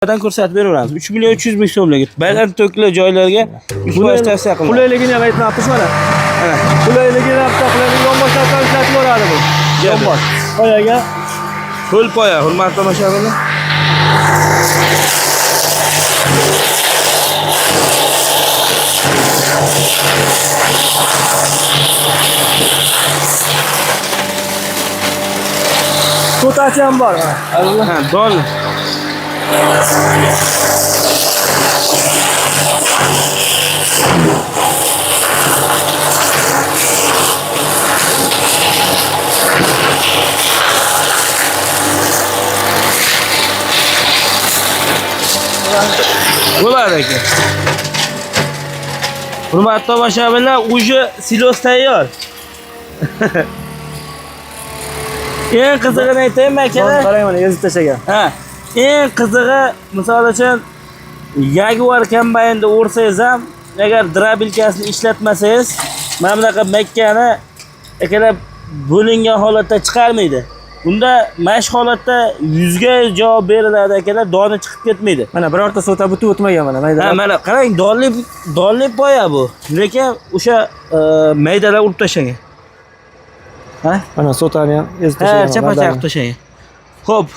Ko'rsatib beraveramiz. 3 million 300 ming so'mlarga. Bayram to'kli joylarga 3% tavsiya qilaman. Qulayligini ham aytmoqmiz mana. Qulayligini ham qulaylik yonboshdan ishlatib boradi bu. Yonbosh. Qo'yaga Qo'l poya, hurmatli tomoshabinlar. So'tachi ham bor. Ha, don. Bo'ladi aka. Hurmatli tomoshabinlar, uje silos tayyor. Eng qizig'ini aytaymi akalar? Qarang mana ezib tashlagan. Ha, eng qizig'i, misol uchun Jaguar kombaynda o'rsangiz ham, agar drabilkasini ishlatmasangiz, mana bunaqa makkani akalar bo'lingan holatda chiqarmaydi. Bunda mash holatda 100 ga javob beriladi akalar, doni chiqib ketmaydi. Mana birorta so'ta butib o'tmagan mana mayda. Ha, mana qarang, donli poya bu. Lekin o'sha maydalar urib tashlagan. Ha? Mana so'tani ham ezib Ha, tashlagan. chapa-chaq tashlagan. Xo'p.